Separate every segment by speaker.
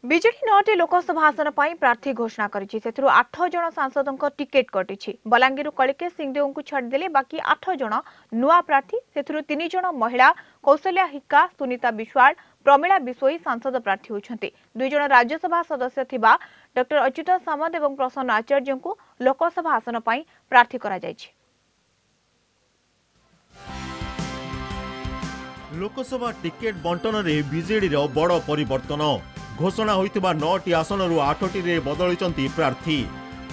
Speaker 1: BJD 9टी Lok Sabha आसन पर प्रार्थी घोषणा करिछि। सेथुरु 8 जण सांसदक टिकेट कटिछि। बलांगीर कलिकेश सिंहदेव को छाड़देले बाकी 8 जण नुआ प्रार्थी। सेथुरु 3 जण महिला कौशल्या हिक्का, सुनीता विश्वाल, प्रमिला बिशोई सांसद प्रार्थी होइछन्ति। 2 जण राज्यसभा सदस्य थिबा डॉक्टर अच्युत सामंत एवं प्रसन्न आचार्य को लोकसभा आसन पर प्रार्थी करा जायछि।
Speaker 2: लोकसभा टिकेट बंटन रे बीजेडी रो बड़ परिवर्तन घोषणा होइतिबा 9टी आसन रु 8टी रे बदलिचंती प्रार्थी।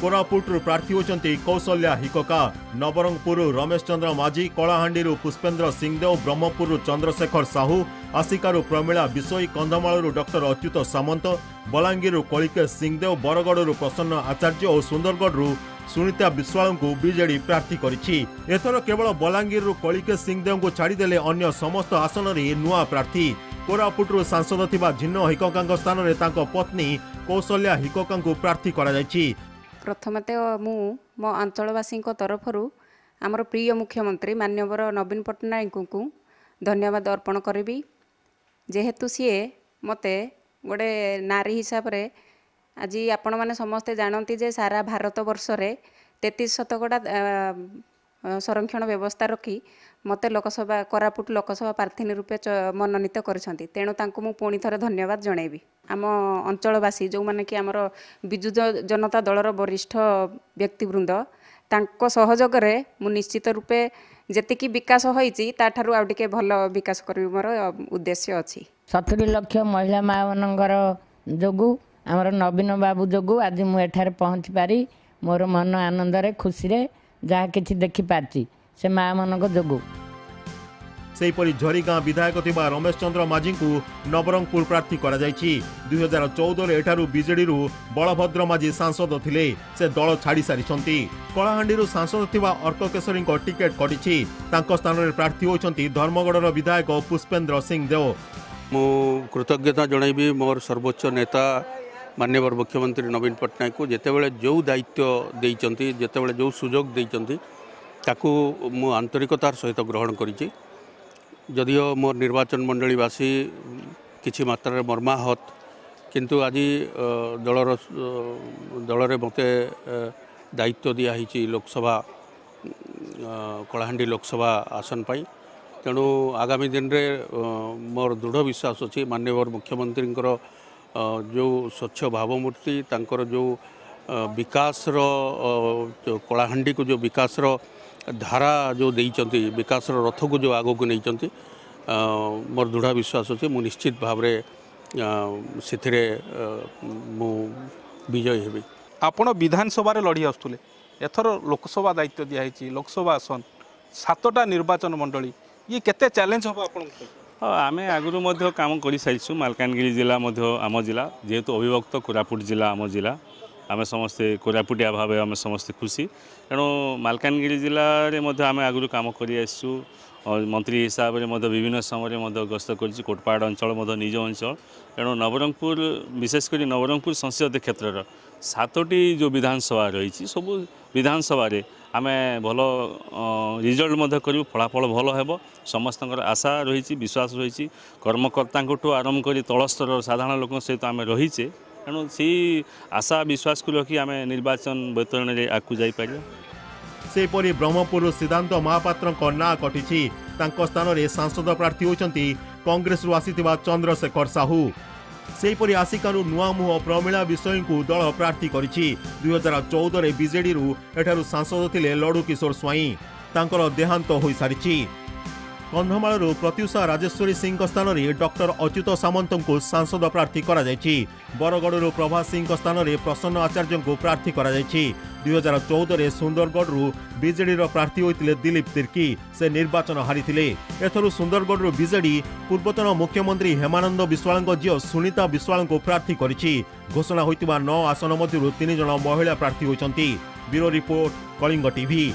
Speaker 2: कोरापुट रु प्रार्थी होचंती कौशल्या हिकका, नवरंगपुर रमेश चंद्र माझी, कलाहांडी पुष्पेंद्र सिंहदेव, ब्रह्मपुर चंद्रशेखर साहू, आसिका प्रमिला बिशोई, कंधमाल डॉक्टर अच्युत सामंत, बलांगीर कलिकेश सिंहदेव, बरगड़ प्रसन्न आचार्य और सुंदरगढ़ सुनीता विश्वाल को बीजेडी प्रार्थी करिछि। एथर केवल बलांगीर कलिकेश सिंहदेव को छाड़देले अन्य समस्त आसन रे नुआ प्रार्थी। कोरापुट सांसद थिबा झिन्न हिकका स्थान रे तांको पत्नी कौशल्या हिकका को प्रार्थी करा जायछि।
Speaker 3: प्रथमते मो अंचलवासी तरफ आमर प्रिय मुख्यमंत्री माननीय नवीन पट्टनायक को धन्यवाद अर्पण करी। जेहेतु सी मते गोटे नारी हिसाब से आज आपण मैंने समस्ते जानती जे सारा भारत वर्ष रे 33% संरक्षण व्यवस्था रखी मते लोकसभा कोरापुट लोकसभा प्रार्थी रूपे मनोनीत करछंती। तेणु तांको मु पुणी थरे धन्यवाद जणेबी। आम अंचलवासी जो माने कि आमर बिजु जनता दलर वरिष्ठ व्यक्तिवृंद तांको सहयोग रे मु निश्चित रूपे जेतिकी विकास होईची ताठारु आउ टिके भल विकास करबी मोर उद्देश्य अछि।
Speaker 4: 70 लाख महिला माँ मनंगर जोगु आमर नवीन बाबू जोगु आज मु एठारे पहुँची पारी मोर मन आनंद रे खुशी रे जहा किछि देखि पारची से माँ मनक जोगु।
Speaker 2: सेहीपरि झरीगाँ विधायक थिबा रमेश चंद्र माझी को नवरंगपुर प्रार्थी करा जायछि। 2014 रे एठारु बीजेडी रु बलभद्र माझी सांसद थिले, से दल छाड़ी सारिछंती। कलाहांडी सांसद थिबा अर्क केशरी को टिकेट कटिछि। तांको स्थान रे प्रार्थी होइछंती धर्मगढ़र विधायक पुष्पेंद्र सिंहदेव।
Speaker 5: मु कृतज्ञता जणाइबी मोर सर्वोच्च नेता माननीय मुख्यमंत्री नवीन पट्टनायक को जेतेबेले जो दायित्व देइचंती, जेतेबेले जो सुजोग देइचंती ताकू मु आंतरिकतार सहित ग्रहण करिछि। जदियो मोर निर्वाचन मंडलीवासी किछि मात्रा मर्माहत, किंतु आज दलरे मते दायित्व दिया हिछि लोकसभा कलाहांडी लोकसभा आसन पाई। तेणु आगामी दिन रे मोर दृढ़ विश्वास अछि माननीय मुख्यमंत्री जो स्वच्छ भावमूर्ति तांकर जो विकास कलाहांडी को जो विकास धारा जो देइचंती, विकास रथ को जो आगो को नहींचंती, मोर दृढ़ विश्वास अच्छे मु निश्चित भाव से मु विजयी हेबी।
Speaker 6: आपण विधानसभा लड़ी आसुले, एथर लोकसभा दायित्व दिखाई लोकसभा आसन 7टा निर्वाचन मंडली, ये केते चैलेंज हम आप?
Speaker 7: आम आगुरी काम कर सारी मालकानगिरी जिला आम जिला जेहेतु अविभक्त कोरापुट जिला आम जिला आम समस्ते कोरापुटिया भाव आम समस्ते खुशी। तेणु मालकानगिरी जिले में आम आगुरी काम कर मंत्री हिसाब से विभिन्न समय गस्त कर कोटपाड़ अंचल निज अंचल। तेणु नवरंगपुर विशेषकर नवरंगपुर संसदीय क्षेत्र 7टी जो विधानसभा रही सब विधानसभा आम भल रिजल्ट करूँ, फलाफल भल हो समस्त आशा रही विश्वास रही कर्मकर्ता आरंभ कर तल स्तर साधारण लोक सहित आम रहीचे। तेणु से आशा विश्वास को रखी आम निर्वाचन बैतरण में आगू जापर।
Speaker 2: सेहीपरि ब्रह्मपुर सिद्धांत महापात्र ना कटिछि। तांको स्थान रे सांसद प्रार्थी होइछंती कांग्रेस रु आसीथिबा चंद्रशेखर साहू। सेहीपरि आसिकारू नुआ मुह प्रमिला बिशोई को दल प्रार्थी करिछि। 2014 रे बीजेडी रु एठारु सांसद थिले लडू किशोर स्वाई, तांकर देहांत होई सारिछि। कंधमाल प्रत्युषा राजेश्वरी सिंह स्थान रे डॉक्टर अच्युत सामंत को सांसद प्रार्थी करा जायछि। बरगड़ प्रभात सिंह स्थान रे प्रसन्न आचार्य को प्रार्थी करा जायछि। 2014 रे सुंदरगढ़ बीजेडी प्रार्थी होइतिले दिलीप तिर्की, से निर्वाचन हारिथिले। एथरु सुंदरगढ़ बीजेडी पूर्वतन मुख्यमंत्री हेमानंद विश्वाल झील सुनीता विश्वाल को प्रार्थी करिछि। घोषणा होइतिबा 9 आसन मध्यरु 3 जण महिला प्रार्थी होइछंती। Bureau report, Kalinga TV.